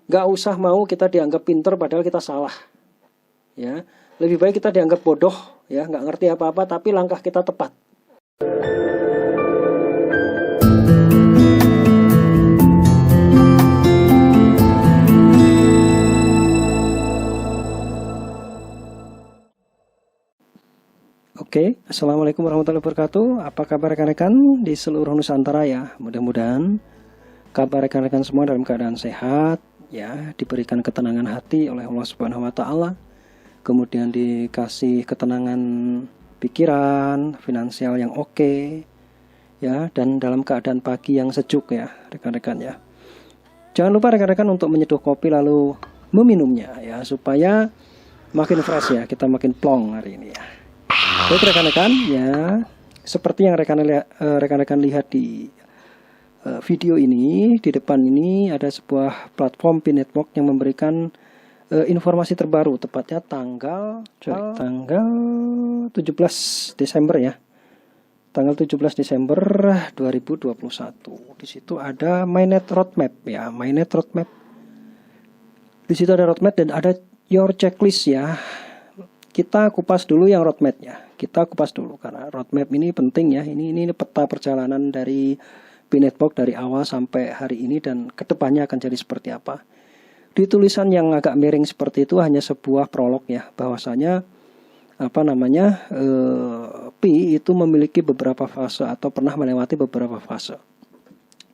Nggak usah mau kita dianggap pinter padahal kita salah. Ya, lebih baik kita dianggap bodoh, ya, nggak ngerti apa-apa, tapi langkah kita tepat. Oke, Assalamualaikum warahmatullahi wabarakatuh. Apa kabar rekan-rekan di seluruh Nusantara ya? Mudah-mudahan kabar rekan-rekan semua dalam keadaan sehat, ya, diberikan ketenangan hati oleh Allah Subhanahu wa taala. Kemudian dikasih ketenangan pikiran, finansial yang oke, ya, dan dalam keadaan pagi yang sejuk ya, rekan-rekan ya. Jangan lupa rekan-rekan untuk menyeduh kopi lalu meminumnya ya, supaya makin fresh ya, kita makin plong hari ini ya. Baik rekan-rekan ya, seperti yang rekan-rekan lihat di video ini, di depan ini ada sebuah platform P-Network yang memberikan informasi terbaru, tepatnya tanggal 17 Desember ya. Tanggal 17 Desember 2021. Di situ ada Mainnet Roadmap ya, Mainnet Roadmap. Di situ ada roadmap dan ada your checklist ya. Kita kupas dulu yang roadmapnya. Kita kupas dulu karena roadmap ini penting ya. Ini peta perjalanan dari P-Network dari awal sampai hari ini dan kedepannya akan jadi seperti apa. Di tulisan yang agak miring seperti itu hanya sebuah prolog ya, bahwasanya P itu memiliki beberapa fase atau pernah melewati beberapa fase.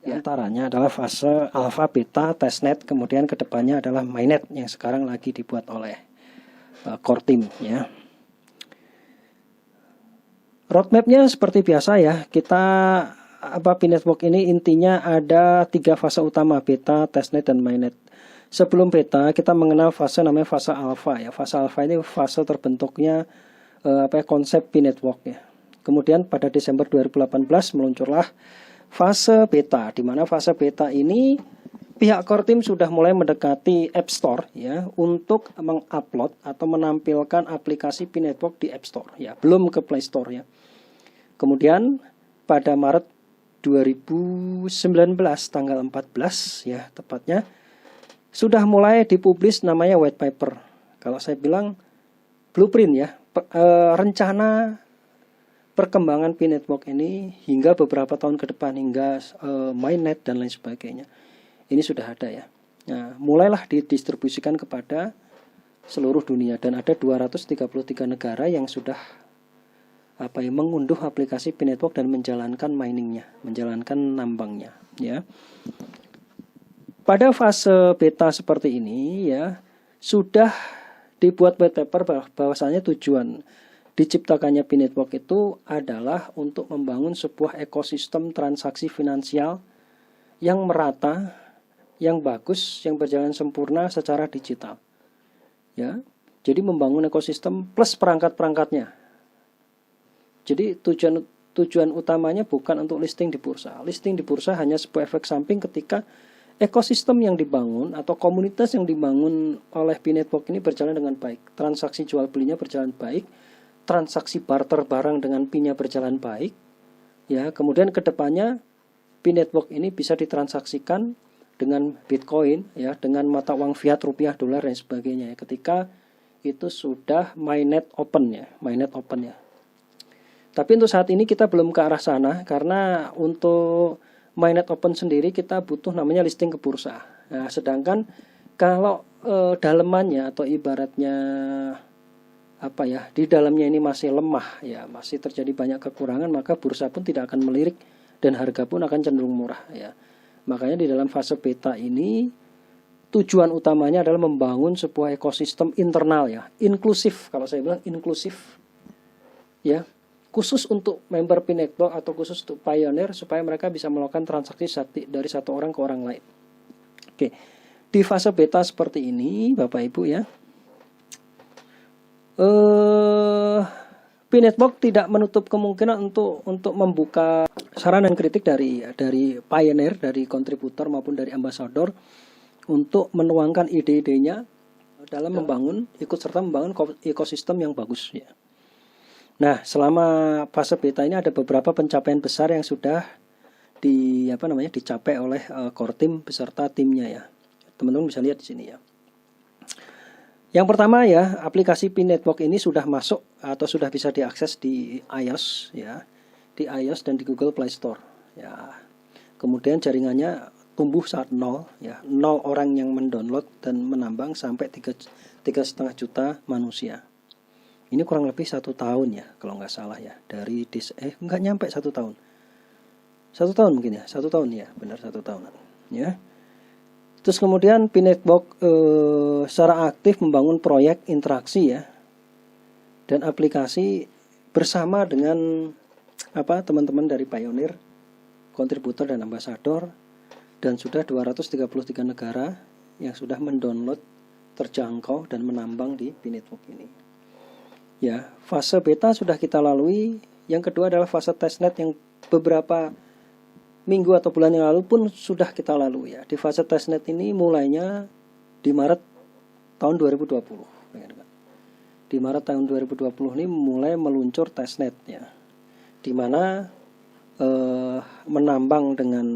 Di antaranya adalah fase alpha, beta, testnet, kemudian kedepannya adalah mainnet yang sekarang lagi dibuat oleh core team ya. Roadmapnya seperti biasa ya, kita P-Network ini intinya ada 3 fase utama, beta, testnet, dan mainnet. Sebelum beta kita mengenal fase namanya fase alpha ya. Fase alpha ini fase terbentuknya konsep P-Network ya. Kemudian pada Desember 2018 meluncurlah fase beta, di mana fase beta ini pihak core team sudah mulai mendekati App Store ya untuk mengupload atau menampilkan aplikasi P-Network di App Store ya, belum ke Play Store ya. Kemudian pada Maret 2019 tanggal 14 ya tepatnya sudah mulai dipublish namanya white paper. Kalau saya bilang blueprint ya, rencana perkembangan P-Network ini hingga beberapa tahun ke depan, hingga mainnet dan lain sebagainya. Ini sudah ada ya. Nah, mulailah didistribusikan kepada seluruh dunia dan ada 233 negara yang sudah mengunduh aplikasi P-Network dan menjalankan miningnya, menjalankan nambangnya ya. Pada fase beta seperti ini ya, sudah dibuat white paper bahwasanya tujuan diciptakannya P-Network itu adalah untuk membangun sebuah ekosistem transaksi finansial yang merata, yang bagus, yang berjalan sempurna secara digital. Ya. Jadi membangun ekosistem plus perangkat-perangkatnya. Jadi tujuan utamanya bukan untuk listing di bursa. Listing di bursa hanya sebuah efek samping ketika ekosistem yang dibangun atau komunitas yang dibangun oleh P-Network ini berjalan dengan baik. Transaksi jual belinya berjalan baik, transaksi barter barang dengan P-nya berjalan baik. Ya, kemudian kedepannya P-Network ini bisa ditransaksikan dengan Bitcoin ya, dengan mata uang fiat, rupiah, dolar dan sebagainya ya, ketika itu sudah mainnet open ya, mainnet open ya. Tapi untuk saat ini kita belum ke arah sana karena untuk mainnet open sendiri kita butuh namanya listing ke bursa. Nah, sedangkan kalau dalemannya atau ibaratnya di dalamnya ini masih lemah ya, masih terjadi banyak kekurangan, maka bursa pun tidak akan melirik dan harga pun akan cenderung murah ya. Makanya di dalam fase beta ini tujuan utamanya adalah membangun sebuah ekosistem internal ya, inklusif. Kalau saya bilang inklusif ya, khusus untuk member P-Network atau khusus untuk pioneer supaya mereka bisa melakukan transaksi dari satu orang ke orang lain. Oke, di fase beta seperti ini Bapak Ibu ya, P-Network tidak menutup kemungkinan untuk membuka saran dan kritik dari pioneer, dari kontributor maupun dari ambasador untuk menuangkan ide-idenya dalam ikut serta membangun ekosistem yang bagus ya. Nah, selama fase beta ini ada beberapa pencapaian besar yang sudah dicapai oleh core team beserta timnya ya. Teman-teman bisa lihat di sini ya. Yang pertama ya, aplikasi Pi Network ini sudah masuk atau sudah bisa diakses di iOS ya, di iOS dan di Google Play Store ya. Kemudian jaringannya tumbuh saat 0 ya, 0 orang yang mendownload dan menambang sampai 3,5 juta manusia. Ini kurang lebih 1 tahun ya, kalau nggak salah ya, dari nggak nyampe 1 tahun. 1 tahun mungkin ya, 1 tahun ya, benar 1 tahun ya. Terus kemudian Pi Network secara aktif membangun proyek interaksi ya, dan aplikasi bersama dengan teman-teman dari pioneer, kontributor dan ambasador, dan sudah 233 negara yang sudah mendownload, terjangkau dan menambang di Pi Network ini. Ya, fase beta sudah kita lalui. Yang kedua adalah fase testnet yang beberapa minggu atau bulan yang lalu pun sudah kita lalui ya. Di fase testnet ini mulainya di Maret tahun 2020. Di Maret tahun 2020 ini mulai meluncur testnet ya, di mana menambang dengan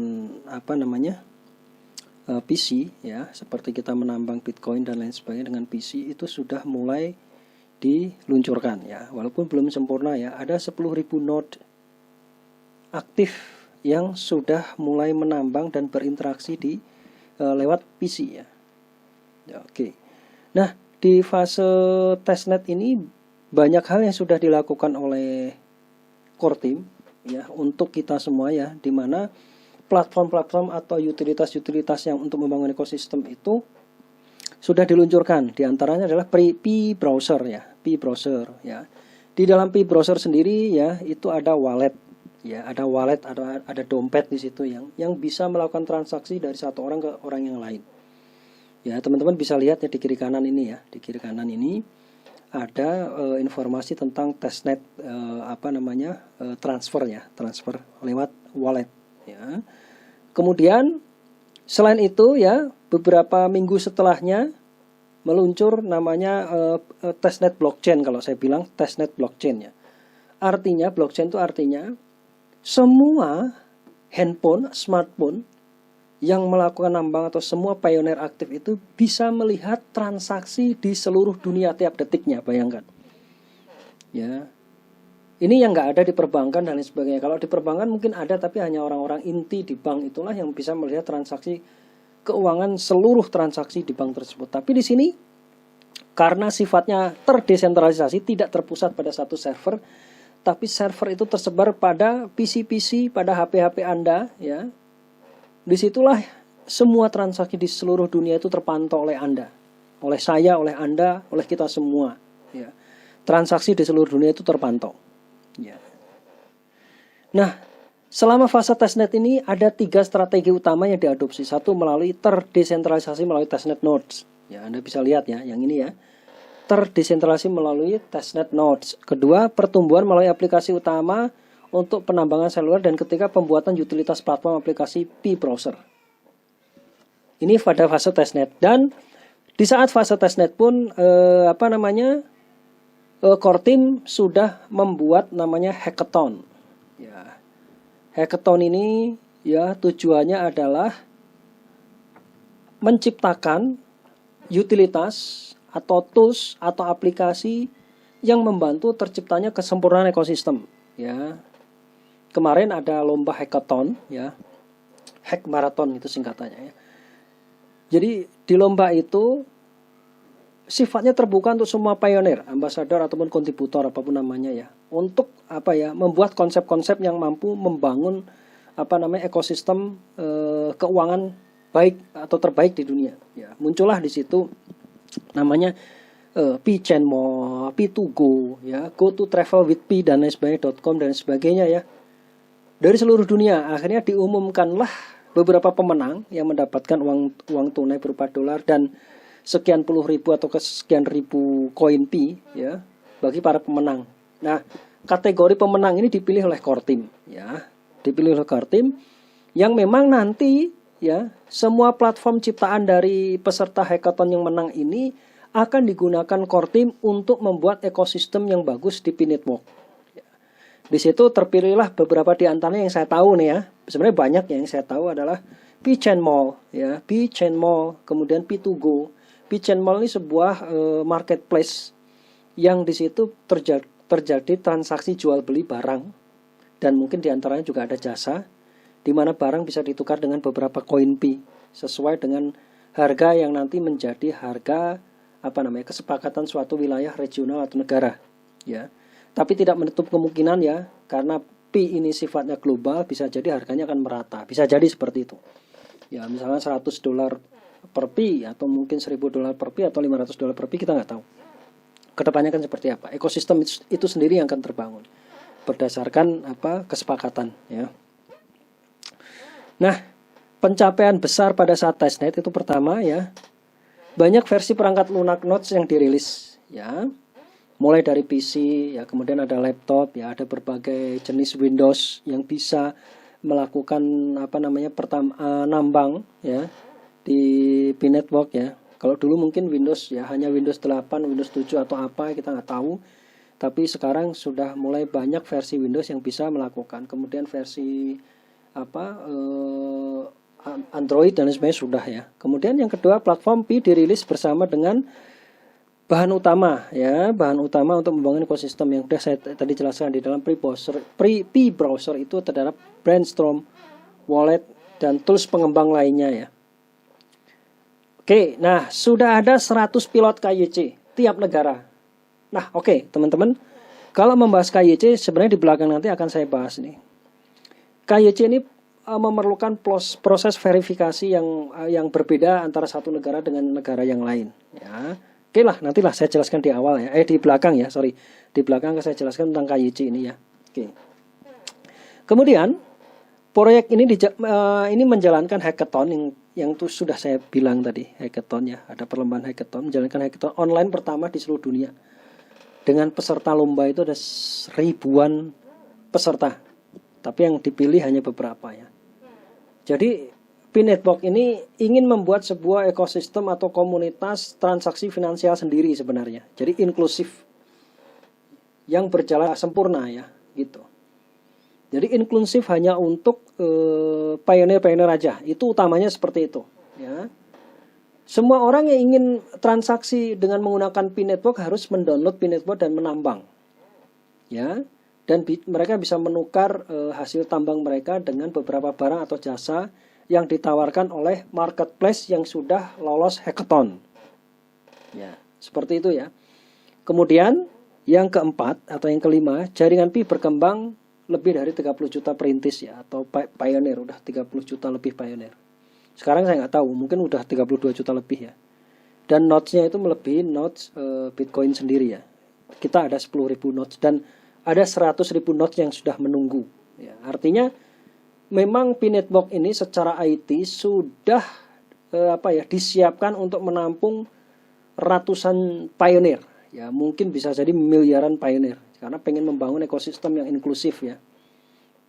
PC ya, seperti kita menambang Bitcoin dan lain sebagainya dengan PC itu sudah mulai diluncurkan ya, walaupun belum sempurna ya. Ada 10.000 node aktif yang sudah mulai menambang dan berinteraksi lewat PC ya. Oke. Nah, di fase testnet ini banyak hal yang sudah dilakukan oleh core team ya, untuk kita semua ya, di mana platform-platform atau utilitas-utilitas yang untuk membangun ekosistem itu sudah diluncurkan. Di antaranya adalah Pi Browser ya, Pi Browser ya. Di dalam Pi Browser sendiri ya, itu ada wallet. Ya, ada wallet, ada dompet di situ yang bisa melakukan transaksi dari satu orang ke orang yang lain. Ya, teman-teman bisa lihat ya di kiri kanan ini ya. Di kiri kanan ini ada informasi tentang testnet transfer ya, transfer lewat wallet ya. Kemudian selain itu ya, beberapa minggu setelahnya meluncur namanya testnet blockchain. Kalau saya bilang testnet blockchain ya. Artinya blockchain itu artinya semua handphone, smartphone yang melakukan nambang atau semua pioneer aktif itu bisa melihat transaksi di seluruh dunia tiap detiknya, bayangkan. Ya, ini yang nggak ada di perbankan dan lain sebagainya. Kalau di perbankan mungkin ada, tapi hanya orang-orang inti di bank itulah yang bisa melihat transaksi keuangan, seluruh transaksi di bank tersebut. Tapi di sini karena sifatnya terdesentralisasi, tidak terpusat pada satu server, tapi server itu tersebar pada PC-PC, pada HP-HP Anda ya. Disitulah semua transaksi di seluruh dunia itu terpantau oleh Anda, oleh saya, oleh Anda, oleh kita semua ya. Transaksi di seluruh dunia itu terpantau ya. Nah, selama fase testnet ini ada 3 strategi utama yang diadopsi. Satu, melalui terdesentralisasi melalui testnet nodes ya, Anda bisa lihat ya, yang ini ya, terdesentralisasi melalui testnet nodes. Kedua, pertumbuhan melalui aplikasi utama untuk penambangan seluler, dan ketiga, pembuatan utilitas platform aplikasi Pi Browser. Ini pada fase testnet. Dan di saat fase testnet pun core team sudah membuat namanya hackathon. Ya. Hackathon ini ya tujuannya adalah menciptakan utilitas atau tools atau aplikasi yang membantu terciptanya kesempurnaan ekosistem ya. Kemarin ada lomba hackathon ya, hack marathon itu singkatannya ya. Jadi di lomba itu sifatnya terbuka untuk semua pioneer, ambasador ataupun kontributor apapun namanya ya, untuk membuat konsep-konsep yang mampu membangun ekosistem keuangan baik atau terbaik di dunia ya. Muncullah di situ namanya Pi-Chenmo, Pi2Go ya, Go to Travel with Pi dan lain sebagainya.com dan sebagainya ya. Dari seluruh dunia akhirnya diumumkanlah beberapa pemenang yang mendapatkan uang tunai berupa dolar dan sekian puluh ribu atau sekian ribu koin Pi ya bagi para pemenang. Nah, kategori pemenang ini dipilih oleh core team ya, dipilih oleh core team yang memang nanti ya semua platform ciptaan dari peserta hackathon yang menang ini akan digunakan core team untuk membuat ekosistem yang bagus di Pi Network. Di situ terpilihlah beberapa di antaranya yang saya tahu nih ya. Sebenarnya banyak yang saya tahu adalah P-Chain Mall, ya, P-Chain Mall, kemudian P2Go. P-Chain Mall ini sebuah marketplace yang di situ terjadi transaksi jual beli barang, dan mungkin diantaranya juga ada jasa, di mana barang bisa ditukar dengan beberapa koin P sesuai dengan harga yang nanti menjadi harga kesepakatan suatu wilayah regional atau negara, ya. Tapi tidak menutup kemungkinan, ya, karena P ini sifatnya global, bisa jadi harganya akan merata, bisa jadi seperti itu. Ya, misalnya $100 per P, atau mungkin $1.000 per P, atau $500 per P, kita nggak tahu. Kedepannya kan seperti apa? Ekosistem itu sendiri yang akan terbangun berdasarkan kesepakatan, ya. Nah, pencapaian besar pada saat testnet itu pertama, ya, banyak versi perangkat lunak nodes yang dirilis, ya. Mulai dari PC, ya, kemudian ada laptop, ya, ada berbagai jenis Windows yang bisa melakukan nambang, ya, di P-Network, ya. Kalau dulu mungkin Windows, ya, hanya Windows 8, Windows 7 atau apa, kita nggak tahu. Tapi sekarang sudah mulai banyak versi Windows yang bisa melakukan. Kemudian versi Android dan sebagainya sudah, ya. Kemudian yang kedua, platform P dirilis bersama dengan bahan utama, ya, bahan utama untuk membangun ekosistem yang sudah saya tadi jelaskan di dalam P-browser itu terdapat Brainstorm, wallet, dan tools pengembang lainnya, ya. Oke, nah sudah ada 100 pilot KYC tiap negara. Nah, oke, teman-teman, kalau membahas KYC sebenarnya di belakang nanti akan saya bahas nih. KYC ini memerlukan proses verifikasi yang berbeda antara satu negara dengan negara yang lain, ya. Oke lah, nantilah saya jelaskan di awal, ya. Di belakang, ya, sorry. Di belakang saya jelaskan tentang KYC ini, ya. Oke. Kemudian proyek ini menjalankan hackathon yang tuh sudah saya bilang tadi, hackathon, ya. Ada perlombaan hackathon, menjalankan hackathon online pertama di seluruh dunia. Dengan peserta lomba itu ada ribuan peserta. Tapi yang dipilih hanya beberapa, ya. Jadi P-Network ini ingin membuat sebuah ekosistem atau komunitas transaksi finansial sendiri sebenarnya. Jadi inklusif, yang berjalan sempurna, ya, gitu. Jadi inklusif hanya untuk pioneer-pioneer aja. Itu utamanya seperti itu, ya. Semua orang yang ingin transaksi dengan menggunakan P-Network harus mendownload P-Network dan menambang, ya. Dan mereka bisa menukar hasil tambang mereka dengan beberapa barang atau jasa yang ditawarkan oleh marketplace yang sudah lolos hackathon, ya, seperti itu, ya. Kemudian yang keempat atau yang kelima, jaringan Pi berkembang lebih dari 30 juta perintis, ya, atau pioneer, udah 30 juta lebih pioneer. Sekarang saya nggak tahu, mungkin udah 32 juta lebih, ya. Dan nodes-nya itu melebihi nodes Bitcoin sendiri, ya. Kita ada 10.000 nodes dan ada 100.000 nodes yang sudah menunggu, ya. Artinya memang P-Network ini secara IT sudah disiapkan untuk menampung ratusan pioneer, ya, mungkin bisa jadi miliaran pioneer, karena pengen membangun ekosistem yang inklusif, ya,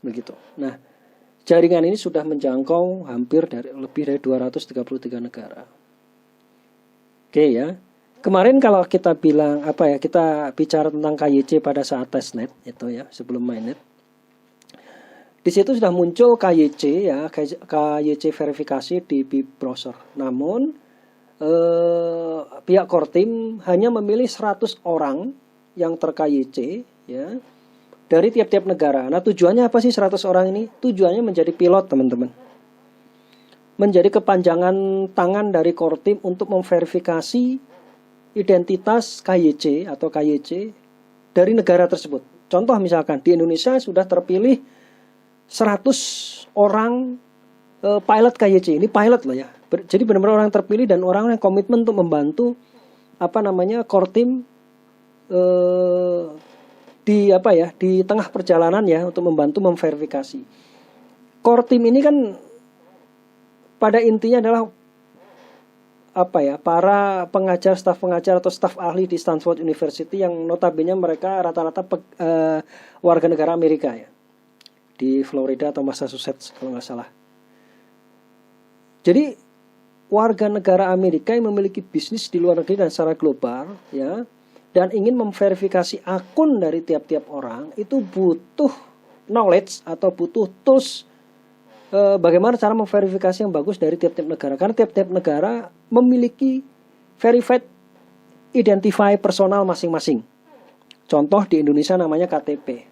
begitu. Nah, jaringan ini sudah menjangkau lebih dari 233 negara. Oke, ya. Kemarin kalau kita bilang kita bicara tentang KYC pada saat testnet itu, ya, sebelum mainnet. Di situ sudah muncul KYC, ya, KYC verifikasi di P-browser. Namun pihak core team hanya memilih 100 orang yang ter-KYC, ya, dari tiap-tiap negara. Nah, tujuannya apa sih 100 orang ini? Tujuannya menjadi pilot, teman-teman. Menjadi kepanjangan tangan dari core team untuk memverifikasi identitas KYC atau KYC dari negara tersebut. Contoh misalkan di Indonesia sudah terpilih 100 orang pilot KYC. Ini pilot loh, ya. Jadi benar-benar orang terpilih dan orang yang komitmen untuk membantu core team di tengah perjalanan, ya, untuk membantu memverifikasi. Core team ini kan pada intinya adalah para pengajar, staf pengajar atau staf ahli di Stanford University yang notabene mereka rata-rata warga negara Amerika, ya, di Florida atau Massachusetts kalau nggak salah. Jadi warga negara Amerika yang memiliki bisnis di luar negeri dan secara global, ya, dan ingin memverifikasi akun dari tiap-tiap orang itu butuh knowledge atau butuh tools bagaimana cara memverifikasi yang bagus dari tiap-tiap negara. Karena tiap-tiap negara memiliki verified identify personal masing-masing. Contoh di Indonesia namanya KTP.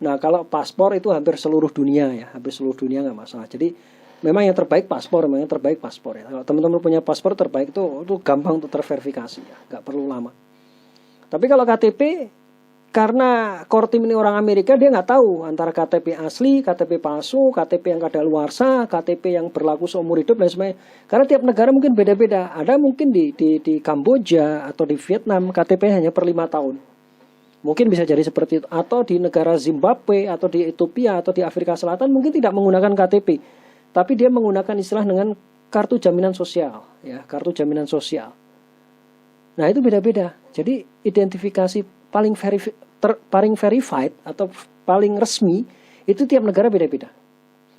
Nah kalau paspor itu hampir seluruh dunia ya, hampir seluruh dunia nggak masalah. Jadi memang yang terbaik paspor, memang yang terbaik paspor ya. Kalau teman-teman punya paspor terbaik itu gampang untuk terverifikasi ya, nggak perlu lama. Tapi kalau KTP, karena core team ini orang Amerika, dia nggak tahu antara KTP asli, KTP palsu, KTP yang kadaluarsa, KTP yang berlaku seumur hidup dan sebagainya. Karena tiap negara mungkin beda-beda. Ada mungkin di Kamboja atau di Vietnam KTP hanya per 5 tahun. Mungkin bisa jadi seperti itu. Atau di negara Zimbabwe, atau di Ethiopia, atau di Afrika Selatan mungkin tidak menggunakan KTP. Tapi dia menggunakan istilah dengan kartu jaminan sosial. Ya, kartu jaminan sosial. Nah itu beda-beda. Jadi identifikasi paling verified atau paling resmi itu tiap negara beda-beda.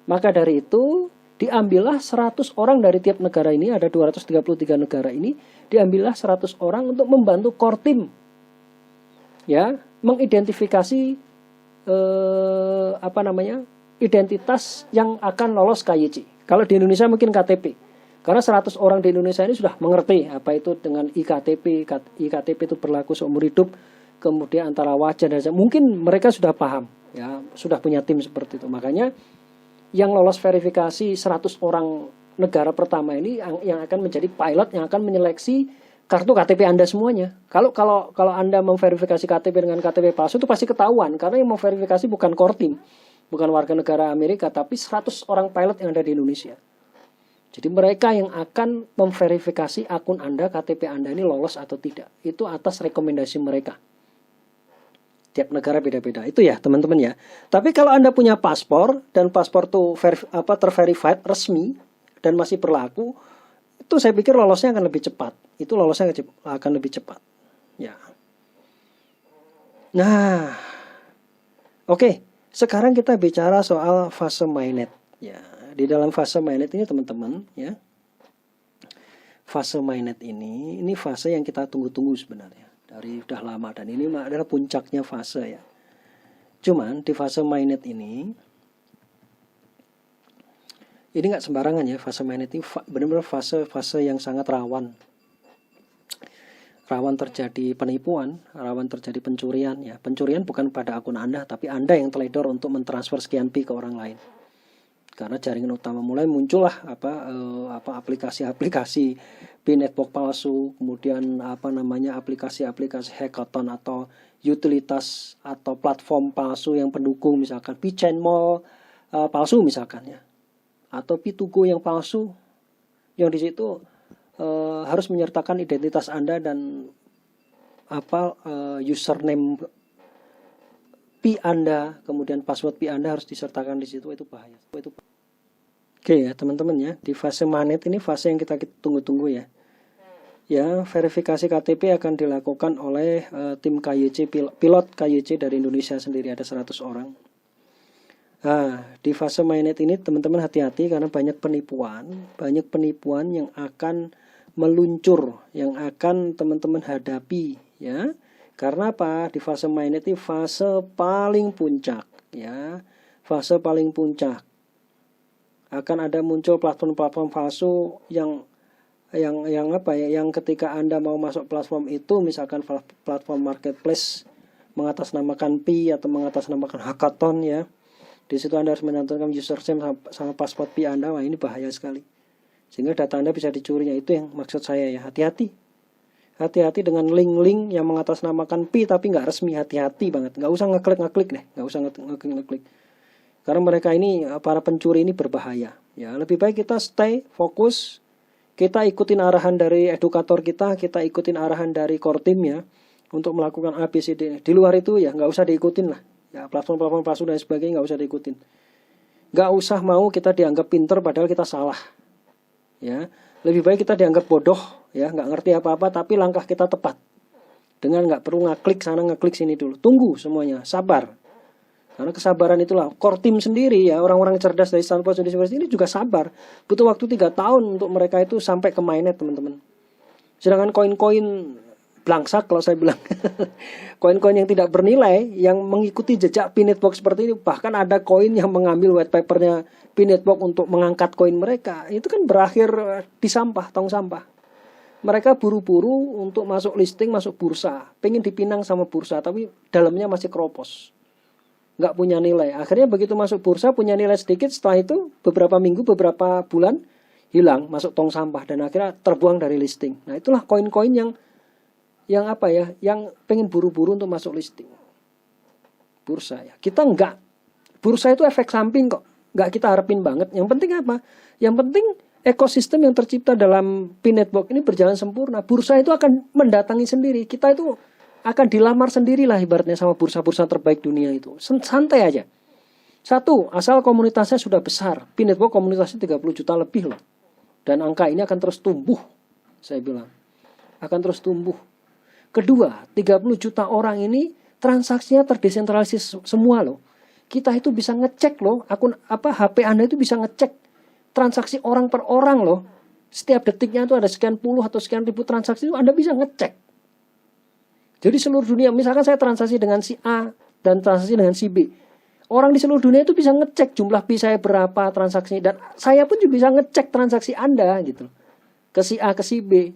Maka dari itu diambillah 100 orang dari tiap negara ini, ada 233 negara ini, diambillah 100 orang untuk membantu core team. Ya, mengidentifikasi identitas yang akan lolos KYC. Kalau di Indonesia mungkin KTP. Karena 100 orang di Indonesia ini sudah mengerti apa itu dengan iktp. iktp itu berlaku seumur hidup, kemudian antara wajah dan mungkin mereka sudah paham, ya, sudah punya tim seperti itu. Makanya yang lolos verifikasi 100 orang negara pertama ini yang akan menjadi pilot yang akan menyeleksi kartu KTP Anda semuanya. Kalau Anda memverifikasi KTP dengan KTP palsu itu pasti ketahuan, karena yang memverifikasi bukan core team, bukan warga negara Amerika, tapi 100 orang pilot yang ada di Indonesia. Jadi mereka yang akan memverifikasi akun Anda, KTP Anda ini lolos atau tidak. Itu atas rekomendasi mereka. Tiap negara beda-beda. Itu ya teman-teman ya. Tapi kalau Anda punya paspor dan paspor itu terverified resmi dan masih berlaku, itu saya pikir lolosnya akan lebih cepat. Itu lolosnya akan lebih cepat. Ya. Nah, oke. Sekarang kita bicara soal fase mainnet. Ya, di dalam fase mainnet ini teman-teman, ya. Fase mainnet ini fase yang kita tunggu-tunggu sebenarnya. Dari udah lama, dan ini adalah puncaknya fase ya. Cuman di fase mainnet ini nggak sembarangan ya. Fase mainnet ini benar-benar fase yang sangat rawan terjadi penipuan, rawan terjadi pencurian ya. Pencurian bukan pada akun Anda, tapi Anda yang teledor untuk mentransfer sekian pi ke orang lain. Karena jaringan utama mulai muncullah aplikasi-aplikasi PIN network palsu, kemudian aplikasi-aplikasi hackathon atau utilitas atau platform palsu yang pendukung, misalkan P-Chain Mall palsu misalkan ya, atau P2Go yang palsu, yang di situ harus menyertakan identitas Anda dan username Pi Anda, kemudian password Pi Anda harus disertakan di situ. Itu bahaya. Oke ya teman-teman ya, di fase mainnet ini fase yang kita tunggu-tunggu ya. Ya, verifikasi KTP akan dilakukan oleh tim KYC, pilot KYC dari Indonesia sendiri, ada 100 orang. Nah, di fase mainnet ini teman-teman hati-hati karena banyak penipuan yang akan meluncur, yang akan teman-teman hadapi ya. Karena apa? Di fase mainnet ini fase paling puncak ya. Fase paling puncak. Akan ada muncul platform-platform palsu yang ketika Anda mau masuk platform itu, misalkan platform marketplace mengatasnamakan Pi atau mengatasnamakan hackathon ya. Di situ Anda harus mencantumkan username sama password Pi Anda. Wah, ini bahaya sekali. Sehingga data Anda bisa dicuri. Itu yang maksud saya ya. Hati-hati. Hati-hati dengan link-link yang mengatasnamakan Pi tapi nggak resmi. Hati-hati banget. Nggak usah ngeklik deh. Nggak usah ngeklik. Karena mereka ini, para pencuri ini berbahaya. Ya, lebih baik kita stay fokus. Kita ikutin arahan dari edukator kita ikutin arahan dari core team ya, untuk melakukan ABCD. Di luar itu ya nggak usah diikutin lah. Ya, platform palsu dan sebagainya nggak usah diikutin. Nggak usah mau kita dianggap pinter padahal kita salah. Ya, lebih baik kita dianggap bodoh ya, nggak ngerti apa-apa tapi langkah kita tepat. Dengan nggak perlu ngeklik sana ngeklik sini dulu. Tunggu semuanya, sabar. Karena kesabaran itulah core team sendiri ya, orang-orang cerdas dari Stanford University ini juga sabar. Butuh waktu 3 tahun untuk mereka itu sampai ke mainnet teman-teman. Sedangkan koin-koin blangsak kalau saya bilang. Koin-koin yang tidak bernilai yang mengikuti jejak Pi Network seperti ini, bahkan ada koin yang mengambil white papernya Pi Network untuk mengangkat koin mereka, itu kan berakhir di sampah, tong sampah. Mereka buru-buru untuk masuk listing, masuk bursa, pengen dipinang sama bursa, tapi dalamnya masih keropos, nggak punya nilai. Akhirnya begitu masuk bursa punya nilai sedikit, setelah itu beberapa minggu, beberapa bulan hilang, masuk tong sampah, dan akhirnya terbuang dari listing. Nah itulah koin-koin yang apa ya, yang pengen buru-buru untuk masuk listing bursa ya. Kita enggak, bursa itu efek samping kok, enggak kita harapin banget. Yang penting apa? Yang penting ekosistem yang tercipta dalam Pi Network ini berjalan sempurna. Bursa itu akan mendatangi sendiri, kita itu akan dilamar sendirilah ibaratnya sama bursa-bursa terbaik dunia itu. Santai aja. Satu, asal komunitasnya sudah besar. Pi Network komunitasnya 30 juta lebih loh. Dan angka ini akan terus tumbuh, saya bilang. Akan terus tumbuh. Kedua, 30 juta orang ini transaksinya terdesentralisasi semua loh. Kita itu bisa ngecek loh, akun HP Anda itu bisa ngecek transaksi orang per orang loh. Setiap detiknya itu ada sekian puluh atau sekian ribu transaksi, itu Anda bisa ngecek. Jadi seluruh dunia, misalkan saya transaksi dengan si A dan transaksi dengan si B. Orang di seluruh dunia itu bisa ngecek jumlah Pi saya berapa transaksi, dan saya pun juga bisa ngecek transaksi Anda gitu. Ke si A, ke si B.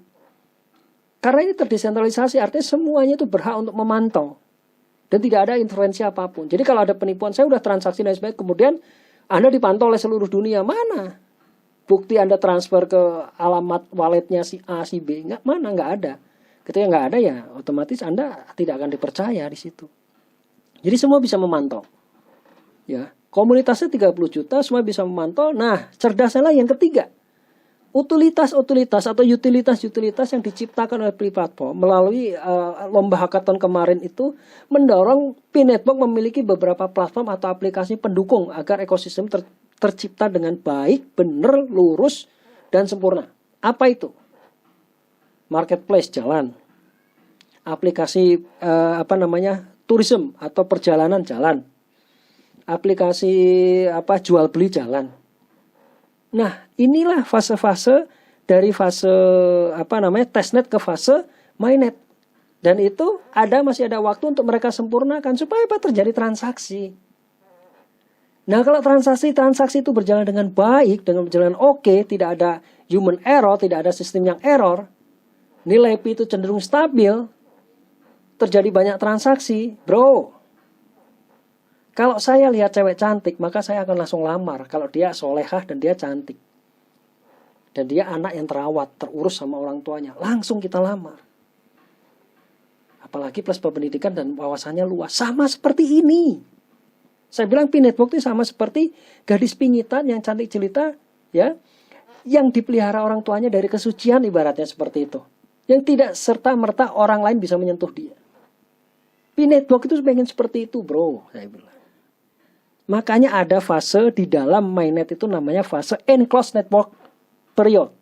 Karena ini terdesentralisasi, artinya semuanya itu berhak untuk memantau. Dan tidak ada intervensi apapun. Jadi kalau ada penipuan, saya udah transaksi dan sebagainya, kemudian Anda dipantau oleh seluruh dunia, mana bukti Anda transfer ke alamat walletnya si A, si B? Nggak ada. Ketika nggak ada ya, otomatis Anda tidak akan dipercaya di situ. Jadi semua bisa memantau. Ya, komunitasnya 30 juta, semua bisa memantau. Nah, cerdasnya lah yang ketiga. Utilitas-utilitas atau utilitas-utilitas yang diciptakan oleh Pi Platform melalui lomba hackathon kemarin itu mendorong Pi Network memiliki beberapa platform atau aplikasi pendukung agar ekosistem tercipta dengan baik, benar, lurus, dan sempurna. Apa itu? Marketplace jalan. Aplikasi tourism atau perjalanan jalan. Aplikasi jual beli jalan. Nah, inilah fase-fase dari fase testnet ke fase mainnet. Dan itu masih ada waktu untuk mereka sempurnakan supaya terjadi transaksi. Nah, kalau transaksi itu berjalan dengan baik, dengan berjalan oke, tidak ada human error, tidak ada sistem yang error, nilai Pi itu cenderung stabil, terjadi banyak transaksi, bro. Kalau saya lihat cewek cantik, maka saya akan langsung lamar. Kalau dia solehah dan dia cantik. Dan dia anak yang terawat, terurus sama orang tuanya. Langsung kita lamar. Apalagi plus pendidikan dan wawasannya luas. Sama seperti ini. Saya bilang Pi Network itu sama seperti gadis pingitan yang cantik jelita, ya, yang dipelihara orang tuanya dari kesucian, ibaratnya seperti itu. Yang tidak serta-merta orang lain bisa menyentuh dia. Pi Network itu pengen seperti itu, bro, saya bilang. Makanya ada fase di dalam mainnet itu namanya fase enclosed network period.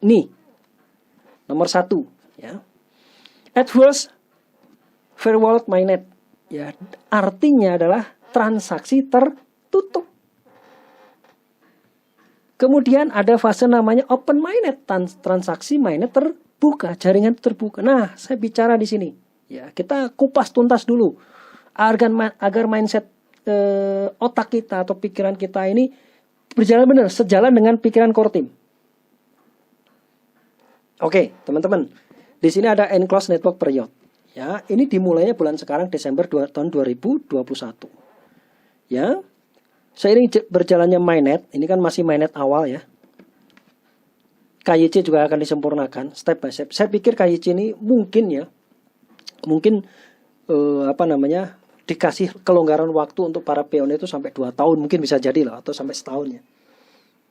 Nih, nomor 1. Ya. At first, firewall mainnet. Ya, artinya adalah transaksi tertutup. Kemudian ada fase namanya open mainnet, transaksi mainnet terbuka, jaringan terbuka. Nah, saya bicara di sini. Ya, kita kupas tuntas dulu agar mindset otak kita atau pikiran kita ini berjalan benar, sejalan dengan pikiran core team. Oke, teman-teman. Di sini ada enclosed network period. Ya, ini dimulainya bulan sekarang Desember tahun 2021. Ya. Seiring berjalannya mainnet, ini kan masih mainnet awal ya. KYC juga akan disempurnakan step by step. Saya pikir KYC ini mungkin dikasih kelonggaran waktu untuk para peon itu sampai 2 tahun, mungkin bisa jadi lah, atau sampai setahun ya.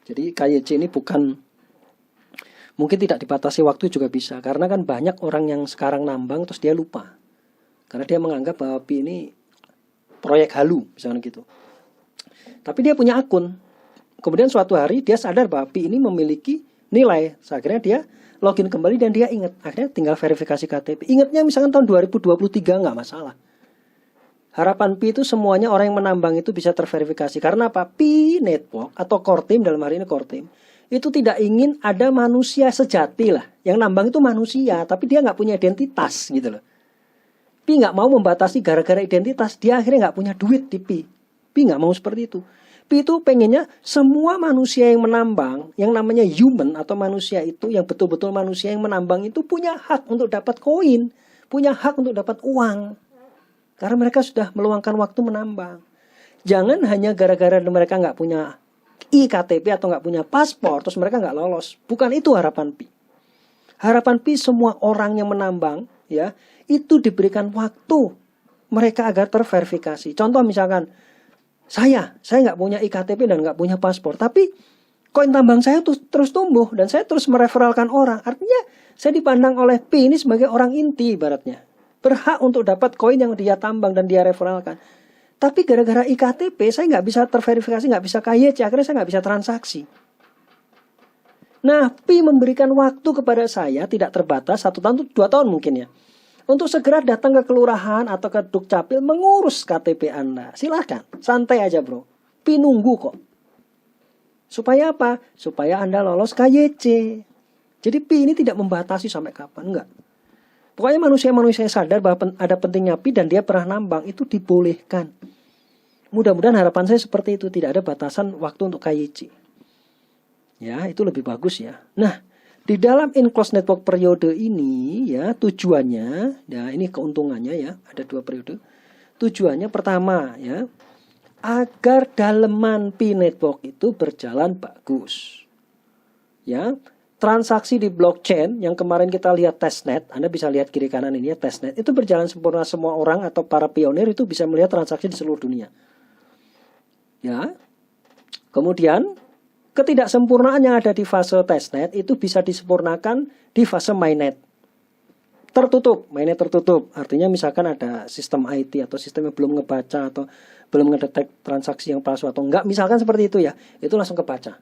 Jadi KYC ini mungkin tidak dibatasi waktu juga bisa, karena kan banyak orang yang sekarang nambang terus dia lupa, karena dia menganggap bahwa Pi ini proyek halu misalnya gitu. Tapi dia punya akun, kemudian suatu hari dia sadar bahwa Pi ini memiliki nilai, akhirnya dia login kembali dan dia ingat, akhirnya tinggal verifikasi KTP. Ingatnya misalkan tahun 2023 nggak masalah. Harapan Pi itu semuanya orang yang menambang itu bisa terverifikasi. Karena apa? Pi Network atau core team, dalam hari ini core team, itu tidak ingin ada manusia sejati lah. Yang nambang itu manusia, tapi dia nggak punya identitas gitu loh. Pi nggak mau membatasi gara-gara identitas, dia akhirnya nggak punya duit di Pi. Pi nggak mau seperti itu. Pi itu pengennya semua manusia yang menambang, yang namanya human atau manusia itu, yang betul-betul manusia yang menambang itu punya hak untuk dapat koin, punya hak untuk dapat uang. Karena mereka sudah meluangkan waktu menambang. Jangan hanya gara-gara mereka nggak punya IKTP atau nggak punya paspor, terus mereka nggak lolos. Bukan itu harapan Pi. Harapan Pi semua orang yang menambang, ya, itu diberikan waktu mereka agar terverifikasi. Contoh misalkan, saya nggak punya IKTP dan nggak punya paspor, tapi koin tambang saya terus tumbuh dan saya terus mereferalkan orang. Artinya saya dipandang oleh Pi ini sebagai orang inti ibaratnya. Berhak untuk dapat koin yang dia tambang dan dia referalkan. Tapi gara-gara IKTP saya nggak bisa terverifikasi, nggak bisa KYC, akhirnya saya nggak bisa transaksi. Nah, Pi memberikan waktu kepada saya tidak terbatas 1 tahun, 2 tahun mungkin ya, untuk segera datang ke kelurahan atau ke Dukcapil mengurus KTP Anda. Silahkan, santai aja bro. Pi nunggu kok. Supaya apa? Supaya Anda lolos KYC. Jadi Pi ini tidak membatasi sampai kapan, enggak. Pokoknya manusia-manusia yang sadar bahwa ada pentingnya Pi dan dia pernah nambang, itu dibolehkan. Mudah-mudahan harapan saya seperti itu, tidak ada batasan waktu untuk KYC. Ya, itu lebih bagus ya. Nah, di dalam in-closed network periode ini ya, tujuannya, ya ini keuntungannya ya, ada 2 periode. Tujuannya pertama ya, agar daleman Pi network itu berjalan bagus. Ya, transaksi di blockchain yang kemarin kita lihat testnet, Anda bisa lihat kiri kanan ini ya, testnet itu berjalan sempurna, semua orang atau para pionir itu bisa melihat transaksi di seluruh dunia. Ya. Kemudian ketidaksempurnaan yang ada di fase testnet itu bisa disempurnakan di fase mainnet. Tertutup, mainnet tertutup. Artinya misalkan ada sistem IT atau sistem yang belum ngebaca atau belum ngedetek transaksi yang palsu atau enggak, misalkan seperti itu ya, itu langsung kebaca.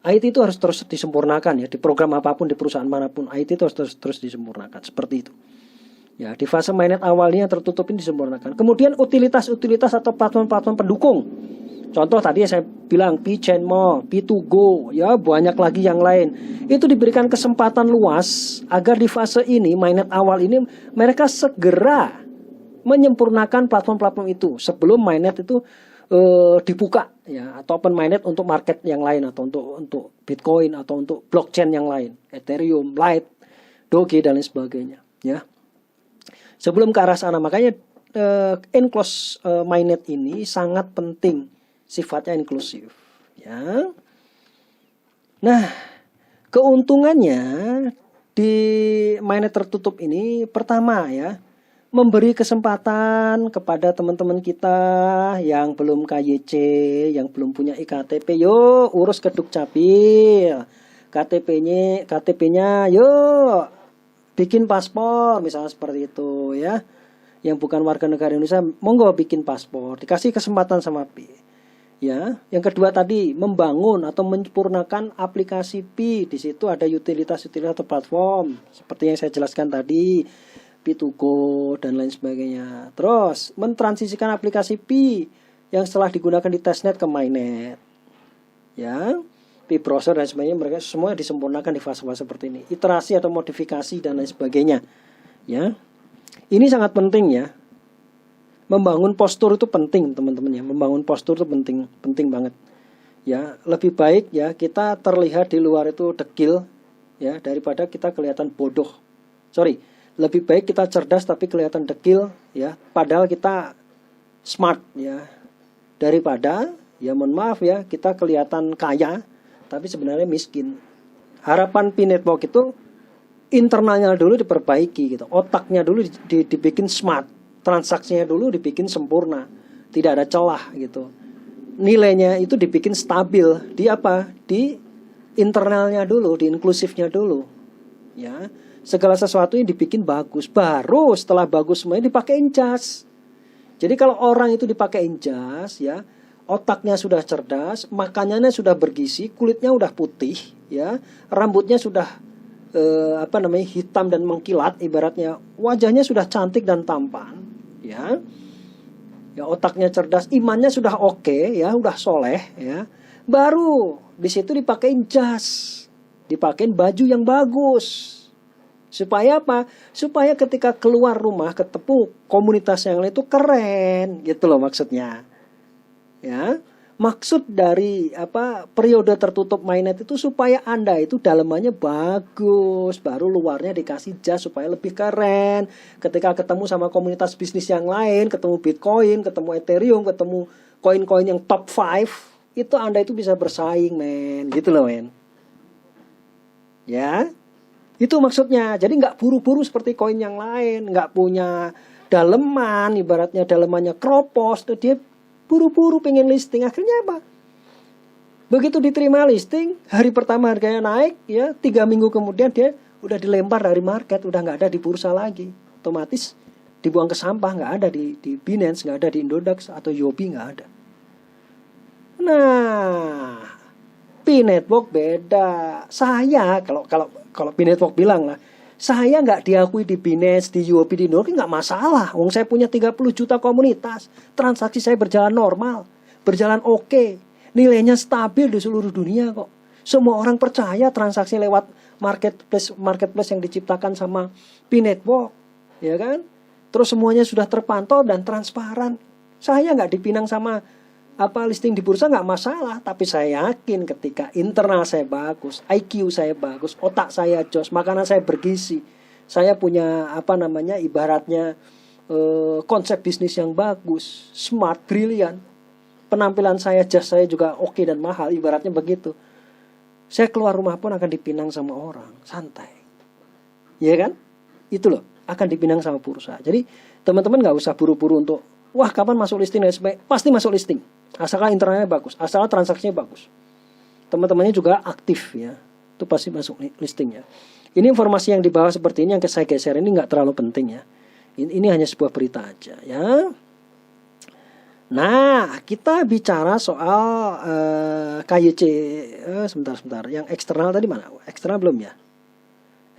IT itu harus terus disempurnakan ya, di program apapun, di perusahaan manapun, IT itu harus terus disempurnakan, seperti itu. Ya, di fase mainnet awalnya tertutup ini disempurnakan. Kemudian utilitas-utilitas atau platform-platform pendukung. Contoh tadi saya bilang P-Chainmo, P2Go, ya banyak lagi yang lain. Itu diberikan kesempatan luas agar di fase ini, mainnet awal ini, mereka segera menyempurnakan platform-platform itu sebelum mainnet itu dibuka ya, atau open mainnet untuk market yang lain atau untuk Bitcoin atau untuk blockchain yang lain, Ethereum, Lite, Doge dan lain sebagainya ya. Sebelum ke arah sana, makanya enclosed mainnet ini sangat penting, sifatnya inklusif ya. Nah, keuntungannya di mainnet tertutup ini pertama ya, memberi kesempatan kepada teman-teman kita yang belum KYC, yang belum punya IKTP, yuk urus ke Dukcapil. KTP-nya yuk bikin paspor, misalnya seperti itu ya. Yang bukan warga negara Indonesia, monggo bikin paspor, dikasih kesempatan sama Pi. Ya, yang kedua tadi membangun atau menyempurnakan aplikasi Pi. Di situ ada utilitas-utilitas atau platform seperti yang saya jelaskan tadi, P2Go dan lain sebagainya. Terus mentransisikan aplikasi Pi yang setelah digunakan di testnet ke mainnet. Ya, Pi browser dan sebagainya, mereka semua disempurnakan di fase-fase seperti ini. Iterasi atau modifikasi dan lain sebagainya. Ya. Ini sangat penting ya. Membangun postur itu penting, teman-teman ya. Membangun postur itu penting banget. Ya, lebih baik ya kita terlihat di luar itu dekil ya daripada kita kelihatan bodoh. Lebih baik kita cerdas tapi kelihatan dekil ya, padahal kita smart ya. Daripada ya mohon maaf ya, kita kelihatan kaya tapi sebenarnya miskin. Harapan Pi network itu internalnya dulu diperbaiki gitu. Otaknya dulu dibikin smart. Transaksinya dulu dibikin sempurna. Tidak ada celah gitu. Nilainya itu dibikin stabil. Di apa? Di internalnya dulu, di inklusifnya dulu. Ya. Segala sesuatu yang dibikin bagus. Baru setelah bagus semuanya dipakein jas. Jadi kalau orang itu dipakein jas ya, otaknya sudah cerdas, makanannya sudah bergizi, kulitnya udah putih, ya, rambutnya sudah hitam dan mengkilat, ibaratnya wajahnya sudah cantik dan tampan, ya, otaknya cerdas, imannya sudah oke, ya, udah soleh, ya, Baru di situ dipakein jas, dipakein baju yang bagus. Supaya apa? Supaya ketika keluar rumah ketemu komunitas yang lain itu keren, gitu loh maksudnya. Ya, maksud dari periode tertutup mainnet itu supaya Anda itu dalamannya bagus, baru luarnya dikasih jas supaya lebih keren. Ketika ketemu sama komunitas bisnis yang lain, ketemu Bitcoin, ketemu Ethereum, ketemu koin-koin yang top 5, itu Anda itu bisa bersaing, men. Gitu loh, men. Ya. Itu maksudnya. Jadi nggak buru-buru seperti koin yang lain, nggak punya daleman, ibaratnya dalemannya kropos, tuh dia buru-buru pengen listing. Akhirnya apa? Begitu diterima listing, hari pertama harganya naik, ya 3 minggu kemudian dia udah dilempar dari market, udah nggak ada di bursa lagi. Otomatis dibuang ke sampah, nggak ada di Binance, nggak ada di Indodax atau Yobi, nggak ada. Nah, P-Network beda. Saya kalau P-Network bilang lah, saya nggak diakui di Binance, di UOB, di Indonesia nggak masalah. Wong saya punya 30 juta komunitas, transaksi saya berjalan normal, berjalan oke, nilainya stabil di seluruh dunia kok. Semua orang percaya transaksi lewat marketplace yang diciptakan sama P-Network, ya kan? Terus semuanya sudah terpantau dan transparan. Saya nggak dipinang sama listing di bursa nggak masalah, tapi saya yakin ketika internal saya bagus, IQ saya bagus, otak saya jos, makanan saya bergizi, saya punya ibaratnya konsep bisnis yang bagus, smart, brilian, penampilan saya, jas saya juga oke dan mahal, ibaratnya begitu. Saya keluar rumah pun akan dipinang sama orang, santai, ya kan? Itu loh, akan dipinang sama bursa. Jadi teman-teman nggak usah buru-buru untuk wah kapan masuk listing, pasti masuk listing. Asalkan internalnya bagus, asal transaksinya bagus, teman-temannya juga aktif ya, itu pasti masuk listing ya. Ini informasi yang di bawah seperti ini yang saya geser ini nggak terlalu penting ya. Ini hanya sebuah berita aja ya. Nah, kita bicara soal KYC. Sebentar. Yang eksternal tadi mana? Eksternal belum ya?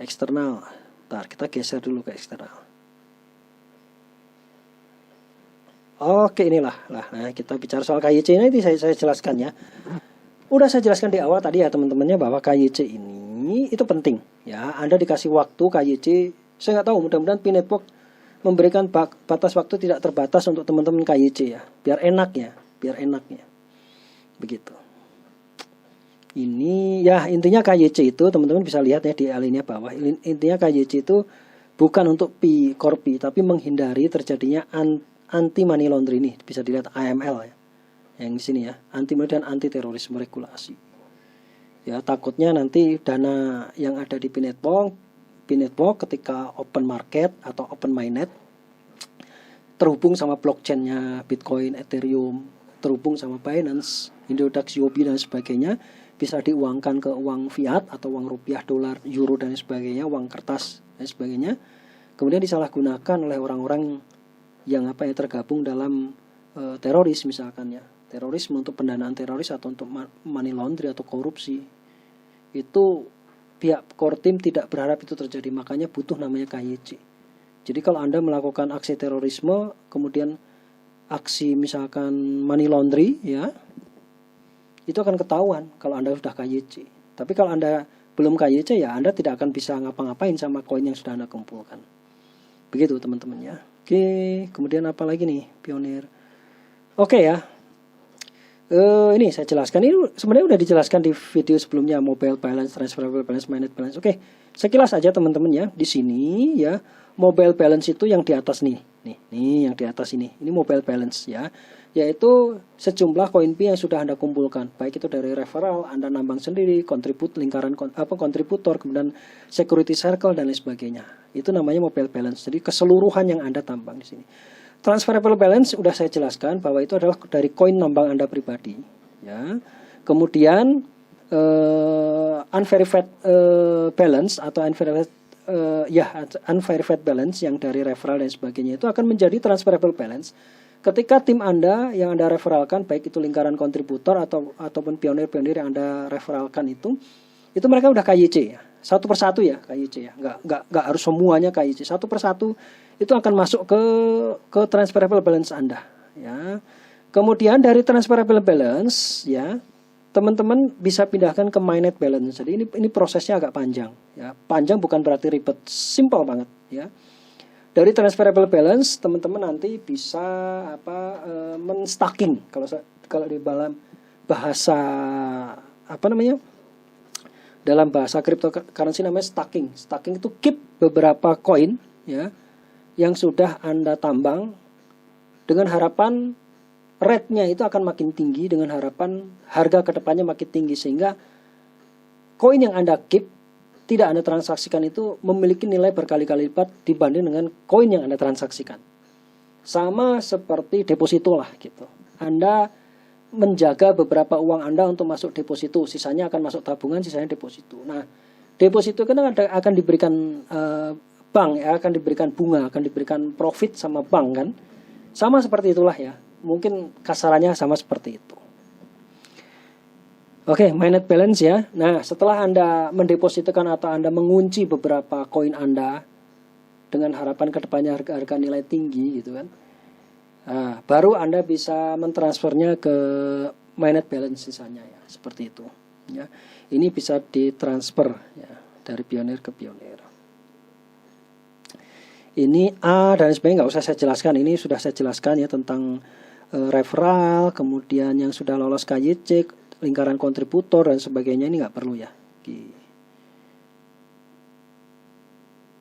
Eksternal. Bentar, kita geser dulu ke eksternal. Oke, inilah. Nah, kita bicara soal KYC nanti saya jelaskan ya. Udah saya jelaskan di awal tadi ya teman-temannya bahwa KYC ini itu penting ya. Anda dikasih waktu KYC, saya nggak tahu, mudah-mudahan P-Network memberikan batas waktu tidak terbatas untuk teman-teman KYC ya. Biar enaknya. Begitu. Ini ya intinya KYC itu teman-teman bisa lihat ya di alinea bawah. Intinya KYC itu bukan untuk core P, tapi menghindari terjadinya anti money laundering. Ini bisa dilihat AML ya, yang di sini ya, anti money dan anti terorisme regulasi ya. Takutnya nanti dana yang ada di P-Network ketika open market atau open mainnet terhubung sama blockchainnya Bitcoin, Ethereum, terhubung sama Binance, Indodax, Yobi dan sebagainya, bisa diuangkan ke uang fiat atau uang rupiah, dolar, euro dan sebagainya, uang kertas dan sebagainya, kemudian disalahgunakan oleh orang-orang yang tergabung dalam teroris misalkan ya, terorisme untuk pendanaan teroris atau untuk money laundering atau korupsi. Itu pihak core team tidak berharap itu terjadi, makanya butuh namanya KYC. Jadi kalau Anda melakukan aksi terorisme kemudian aksi misalkan money laundering ya, itu akan ketahuan kalau Anda sudah KYC. Tapi kalau Anda belum KYC ya Anda tidak akan bisa ngapa-ngapain sama koin yang sudah Anda kumpulkan. Begitu teman-teman ya. Oke, kemudian apa lagi nih, Pionir? Oke ya, ini saya jelaskan. Ini sebenarnya udah dijelaskan di video sebelumnya, mobile balance, transferable balance, mainnet balance. Oke, sekilas aja teman-teman ya. Di sini ya, mobile balance itu yang di atas nih yang di atas ini mobile balance ya, yaitu sejumlah koin P yang sudah Anda kumpulkan, baik itu dari referral, Anda nambang sendiri, kontributor, kemudian security circle dan lain sebagainya. Itu namanya mobile balance. Jadi keseluruhan yang Anda tambang di sini. Transferable balance udah saya jelaskan bahwa itu adalah dari koin nambang Anda pribadi ya. Kemudian unverified balance atau unverified balance yang dari referral dan sebagainya itu akan menjadi transferable balance ketika tim Anda yang Anda referalkan, baik itu lingkaran kontributor ataupun pionir-pionir yang Anda referalkan itu mereka udah KYC ya. Satu persatu ya KYC ya, nggak harus semuanya KYC, satu persatu itu akan masuk ke transferable balance Anda ya. Kemudian dari transferable balance ya, teman-teman bisa pindahkan ke mainnet balance. Jadi ini prosesnya agak panjang ya. Panjang bukan berarti ribet, simple banget ya. Dari transferable balance teman-teman nanti bisa men-stacking kalau di dalam bahasa dalam bahasa cryptocurrency namanya stacking. Stacking itu keep beberapa koin ya yang sudah Anda tambang dengan harapan rate-nya itu akan makin tinggi, dengan harapan harga kedepannya makin tinggi, sehingga koin yang Anda keep tidak Anda transaksikan itu memiliki nilai berkali-kali lipat dibanding dengan koin yang Anda transaksikan. Sama seperti deposito lah gitu. Anda menjaga beberapa uang Anda untuk masuk deposito, sisanya akan masuk tabungan, sisanya deposito. Nah, deposito kan akan diberikan bank ya, akan diberikan bunga, akan diberikan profit sama bank kan. Sama seperti itulah ya. Mungkin kasarannya sama seperti itu. Oke, mainnet balance ya. Nah, setelah Anda mendepositkan atau Anda mengunci beberapa koin Anda dengan harapan kedepannya harga nilai tinggi gitu kan. Nah, baru Anda bisa mentransfernya ke mainnet balance sisanya ya, seperti itu. Ya, ini bisa ditransfer ya dari Pioneer ke Pioneer. Ini A dan sebagainya nggak usah saya jelaskan. Ini sudah saya jelaskan ya tentang referral, kemudian yang sudah lolos KYC, lingkaran kontributor dan sebagainya, ini nggak perlu ya.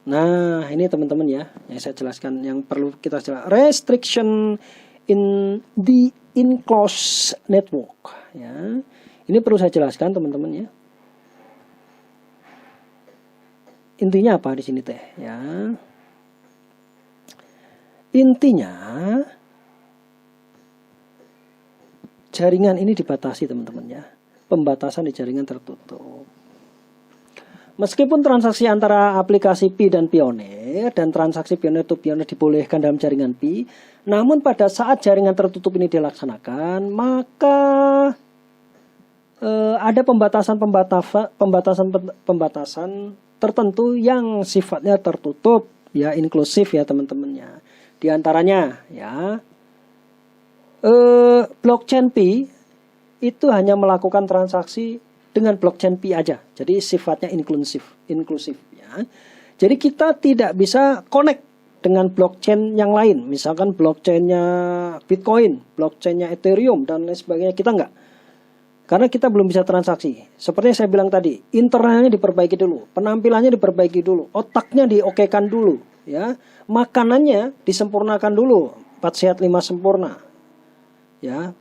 Nah, ini teman-teman ya, yang saya jelaskan yang perlu kita jelaskan. Restriction in the enclosed network ya. Ini perlu saya jelaskan teman-teman ya. Intinya apa di sini teh ya? Intinya jaringan ini dibatasi teman-teman ya. Pembatasan di jaringan tertutup. Meskipun transaksi antara aplikasi Pi dan Pioneer dan transaksi Pioneer to Pioneer dibolehkan dalam jaringan Pi, namun pada saat jaringan tertutup ini dilaksanakan, maka ada pembatasan tertentu yang sifatnya tertutup ya, inklusif ya teman-teman ya. Di antaranya ya, blockchain Pi itu hanya melakukan transaksi dengan blockchain Pi aja. Jadi sifatnya inklusif ya. Jadi kita tidak bisa connect dengan blockchain yang lain. Misalkan blockchainnya Bitcoin, blockchainnya Ethereum dan lain sebagainya, kita enggak. Karena kita belum bisa transaksi. Seperti yang saya bilang tadi, internalnya diperbaiki dulu, penampilannya diperbaiki dulu, otaknya diokekan dulu ya. Makanannya disempurnakan dulu, 4 sehat 5 sempurna. Ya.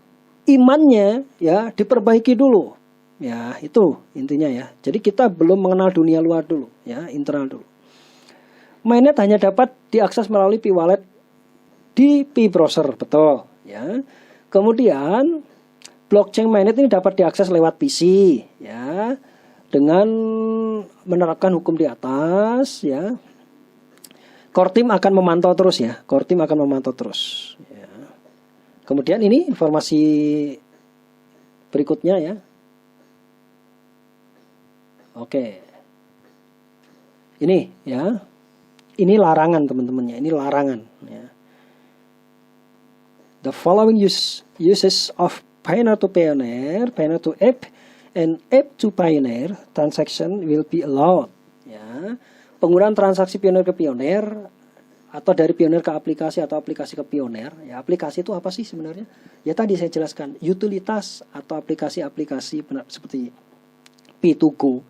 Imannya ya diperbaiki dulu. Ya, itu intinya ya. Jadi kita belum mengenal dunia luar dulu ya, internal dulu. Mainnet hanya dapat diakses melalui Pi Wallet di Pi Browser, betul ya. Kemudian blockchain mainnet ini dapat diakses lewat PC ya, dengan menerapkan hukum di atas ya. Core team akan memantau terus ya. Core team akan memantau terus ya. Kemudian ini informasi berikutnya ya. Oke. Ini ya. Ini larangan teman-teman ya. Ini larangan ya. The following uses of Pioneer to Pioneer, Pioneer to App, and App to Pioneer transaction will be allowed ya. Penggunaan transaksi Pioneer ke Pioneer atau dari Pioneer ke aplikasi atau aplikasi ke Pioneer ya. Aplikasi itu apa sih sebenarnya? Ya tadi saya jelaskan, utilitas atau aplikasi-aplikasi seperti P2Go,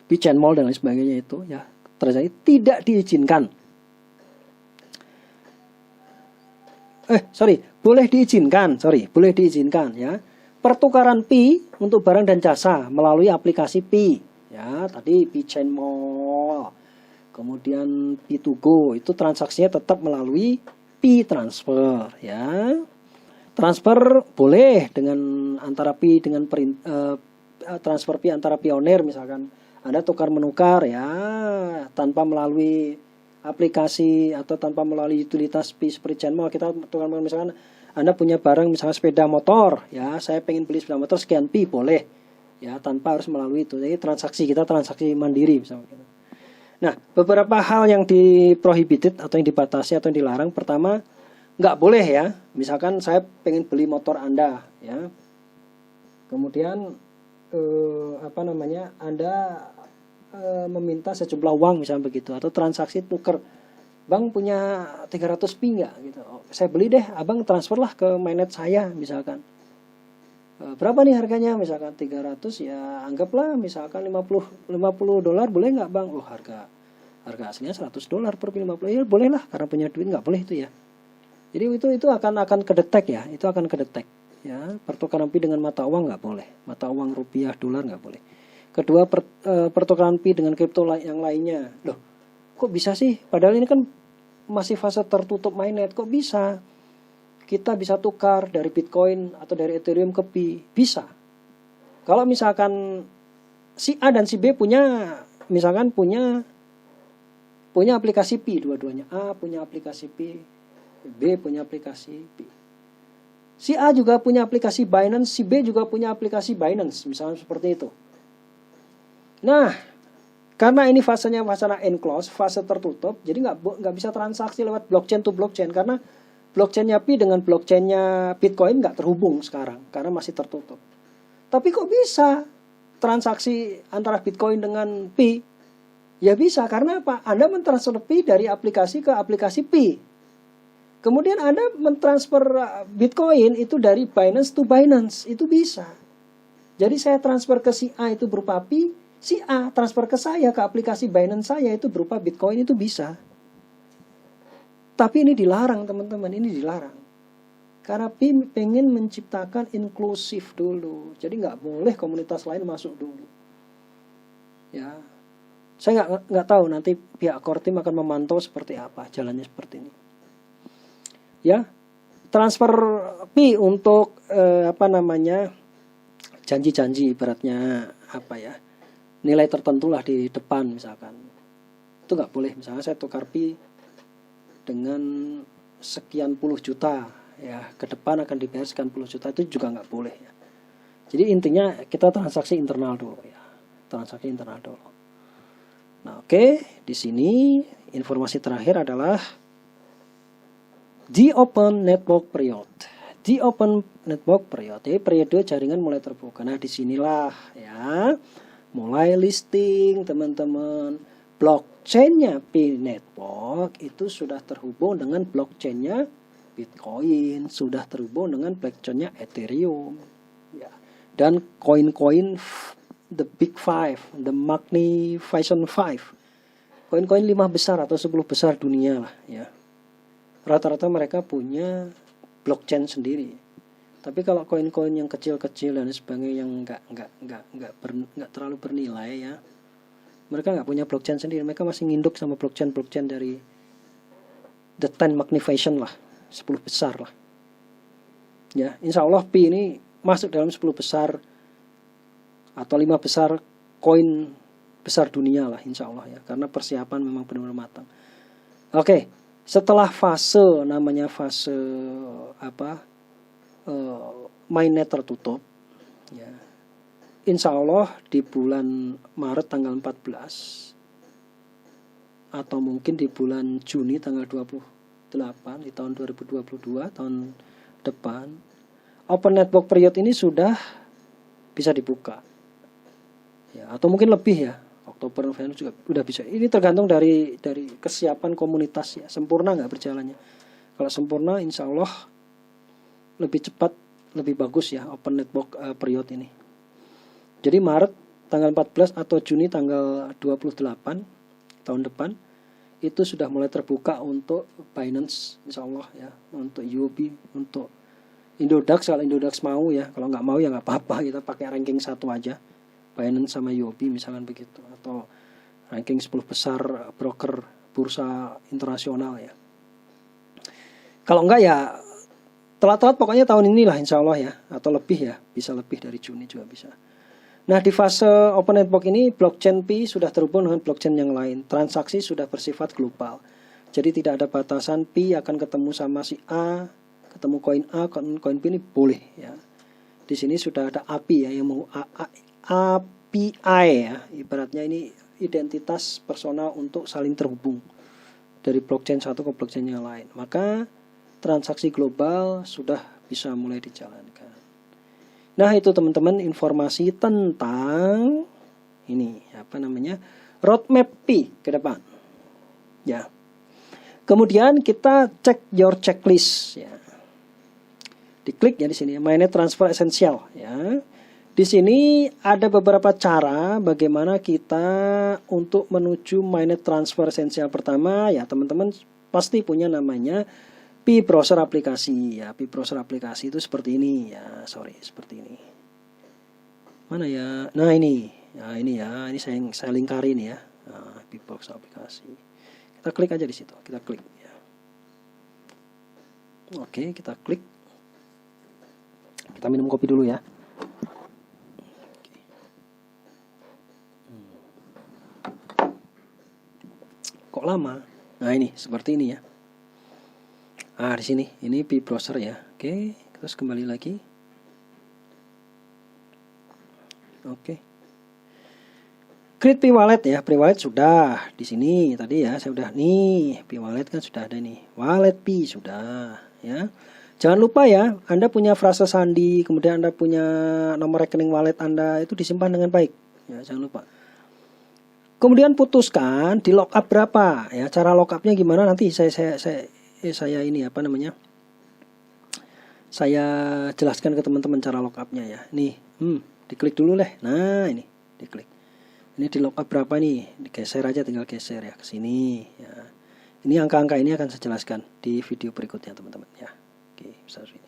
P-Chainmall dan lain sebagainya itu ya terjadi tidak diizinkan. Boleh diizinkan ya. Pertukaran Pi untuk barang dan jasa melalui aplikasi Pi ya, tadi P-Chainmall. Kemudian P2Go itu transaksinya tetap melalui Pi transfer ya. Transfer boleh dengan antara Pi dengan transfer Pi antara Pioneer misalkan. Anda tukar menukar ya tanpa melalui aplikasi atau tanpa melalui utilitas Pi seperti Chainmall. Kita tukar misalkan Anda punya barang misalnya sepeda motor ya, saya pengen beli sepeda motor sekian Pi, boleh ya tanpa harus melalui itu. Jadi kita transaksi mandiri misalnya. Nah, beberapa hal yang diprohibited atau yang dibatasi atau yang dilarang, pertama nggak boleh ya. Misalkan saya pengen beli motor Anda ya. Kemudian Anda meminta sejumlah uang misalnya begitu, atau transaksi tuker, Bang punya 300 pi nggak gitu, saya beli deh, abang transferlah ke mainnet saya misalkan. Berapa nih harganya, misalkan 300, ya anggaplah misalkan 50 dolar, boleh nggak bang? Oh, harga aslinya 100 dolar per pi 50, ya boleh lah, karena punya duit nggak boleh itu ya. Jadi itu akan kedetek ya, itu akan kedetek ya. Pertukaran pi dengan mata uang nggak boleh, mata uang rupiah dolar nggak boleh. Kedua, pertukaran pi dengan kripto yang lainnya. Loh, kok bisa sih? Padahal ini kan masih fase tertutup mainnet, kok bisa? Kita bisa tukar dari Bitcoin atau dari Ethereum ke pi, bisa. Kalau misalkan si A dan si B punya aplikasi pi, dua-duanya. A punya aplikasi pi, B punya aplikasi pi. Si A juga punya aplikasi Binance, si B juga punya aplikasi Binance, misalnya seperti itu. Nah, karena ini fasenya enclosed, fase tertutup, jadi nggak bisa transaksi lewat blockchain to blockchain, karena blockchainnya pi dengan blockchainnya Bitcoin nggak terhubung sekarang, karena masih tertutup. Tapi kok bisa transaksi antara Bitcoin dengan pi? Ya bisa, karena apa? Anda mentransfer pi dari aplikasi ke aplikasi pi. Kemudian Anda mentransfer Bitcoin itu dari Binance to Binance, itu bisa. Jadi saya transfer ke si A itu berupa pi, si A transfer ke saya ke aplikasi Binance saya itu berupa Bitcoin, itu bisa. Tapi ini dilarang teman-teman, ini dilarang. Karena pi pengen menciptakan inklusif dulu. Jadi nggak boleh komunitas lain masuk dulu. Ya, saya nggak tahu nanti pihak core team akan memantau seperti apa jalannya seperti ini. Ya, transfer pi untuk janji-janji, ibaratnya nilai tertentu lah di depan misalkan, itu nggak boleh. Misalnya saya tukar pi dengan sekian puluh juta, ya ke depan akan dibayar sekian puluh juta, itu juga nggak boleh ya. Jadi intinya kita transaksi internal dulu ya, transaksi internal dulu. Nah, oke, di sini informasi terakhir adalah the open network period. The open network period, jadi periode jaringan mulai terbuka. Nah, disinilah ya mulai listing teman-teman. Blockchainnya Pi Network itu sudah terhubung dengan blockchainnya Bitcoin, sudah terhubung dengan blockchainnya Ethereum, ya. Dan koin-koin the big five, the magnificent five, koin-koin 5 besar atau 10 besar dunia lah ya. Rata-rata mereka punya blockchain sendiri. Tapi kalau koin-koin yang kecil-kecil dan sebagainya yang nggak terlalu bernilai ya, mereka nggak punya blockchain sendiri. Mereka masih nginduk sama blockchain dari the 10 magnification lah, 10 besar lah. Ya, insya Allah pi ini masuk dalam 10 besar atau 5 besar koin besar dunia lah, insya Allah ya. Karena persiapan memang benar-benar matang. Oke, setelah namanya fase mainnet tertutup, ya. Insya Allah di bulan Maret tanggal 14 atau mungkin di bulan Juni tanggal 28 di tahun 2022, tahun depan, open network period ini sudah bisa dibuka ya, atau mungkin lebih ya, Oktober November juga udah bisa. Ini tergantung dari kesiapan komunitas ya, sempurna nggak berjalannya. Kalau sempurna insya Allah lebih cepat, lebih bagus ya open network period ini. Jadi Maret tanggal 14 atau Juni tanggal 28 tahun depan itu sudah mulai terbuka untuk Binance insya Allah ya, untuk UOB, untuk Indodax kalau Indodax mau ya. Kalau nggak mau ya nggak apa-apa, kita pakai ranking 1 aja, Binance sama UOB misalkan begitu, atau ranking 10 besar broker bursa internasional ya. Kalau enggak ya telat-telat pokoknya tahun inilah insya Allah ya, atau lebih ya, bisa lebih dari Juni juga bisa. Nah, di fase open network ini blockchain pi sudah terhubung dengan blockchain yang lain. Transaksi sudah bersifat global. Jadi tidak ada batasan, pi akan ketemu sama si A, ketemu koin A, koin B ini boleh ya. Di sini sudah ada API ya, yang mau API ya. Ibaratnya ini identitas personal untuk saling terhubung dari blockchain satu ke blockchain yang lain. Maka transaksi global sudah bisa mulai dijalankan. Nah, itu teman-teman informasi tentang ini roadmap Pi ke depan. Ya. Kemudian kita cek your checklist ya. Diklik ya di sini mainnet transfer essential ya. Di sini ada beberapa cara bagaimana kita untuk menuju mainnet transfer essential. Pertama ya, teman-teman pasti punya namanya Pi browser aplikasi ya. Pi browser aplikasi itu seperti ini ya, seperti ini. Mana ya? Nah ini. Nah ini ya, ini saya lingkarin ya. Nah, Pi browser aplikasi. Kita klik aja di situ. Kita klik ya. Oke, kita klik. Kita minum kopi dulu ya. Kok lama? Nah ini seperti ini ya. Ah di sini ini Pi browser ya. Oke, terus kembali lagi. Oke. Create Pi wallet ya. Pi wallet sudah di sini tadi ya. Saya udah nih Pi wallet kan sudah ada nih. Wallet Pi sudah ya. Jangan lupa ya, Anda punya frase sandi, kemudian Anda punya nomor rekening wallet Anda itu disimpan dengan baik. Ya, jangan lupa. Kemudian putuskan di lockup berapa ya. Cara lockupnya gimana nanti saya jelaskan ke teman-teman cara lockupnya ya. Nih, diklik dulu deh. Nah, ini diklik. Ini di lockup berapa nih? Digeser aja, tinggal geser ya ke sini ya. Ini angka-angka ini akan saya jelaskan di video berikutnya teman-teman ya. Oke, bisa sini.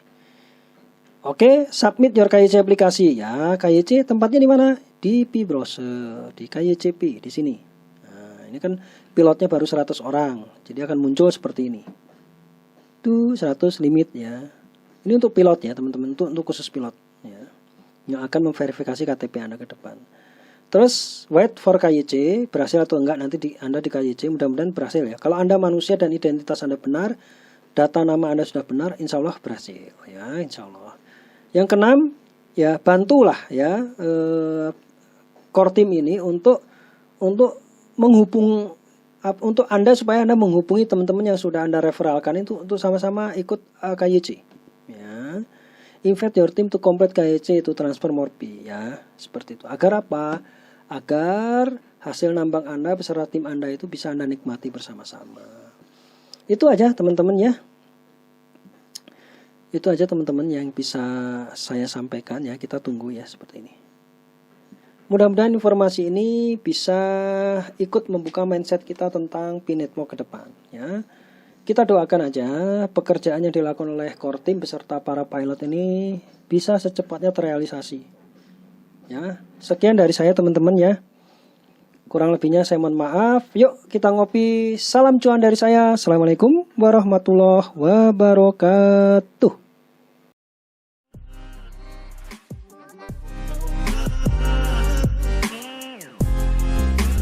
Oke, submit your KYC aplikasi ya. KYC tempatnya di mana? Di Pi browser, di KYCP di sini. Nah, ini kan pilotnya baru 100 orang. Jadi akan muncul seperti ini. Tuh 100 limit ya. Ini untuk pilot ya, teman-teman, untuk khusus pilot ya. Yang akan memverifikasi KTP Anda ke depan. Terus wait for KYC, berhasil atau enggak nanti Anda di KYC, mudah-mudahan berhasil ya. Kalau Anda manusia dan identitas Anda benar, data nama Anda sudah benar, insya Allah berhasil ya, insya Allah. Yang keenam ya, bantulah ya core team ini untuk untuk Anda supaya Anda menghubungi teman-teman yang sudah Anda referralkan itu untuk sama-sama ikut KYC ya. Invite your team to complete KYC itu transfer more Pi ya, seperti itu. Agar apa? Agar hasil nambang Anda beserta tim Anda itu bisa Anda nikmati bersama-sama. Itu aja teman-teman ya. Itu aja teman-teman yang bisa saya sampaikan ya. Kita tunggu ya seperti ini. Mudah-mudahan informasi ini bisa ikut membuka mindset kita tentang Pi Network ke depan ya. Kita doakan aja pekerjaan yang dilakukan oleh core team beserta para pilot ini bisa secepatnya terrealisasi. Ya, sekian dari saya teman-teman ya. Kurang lebihnya saya mohon maaf. Yuk kita ngopi. Salam cuan dari saya. Assalamualaikum warahmatullahi wabarakatuh.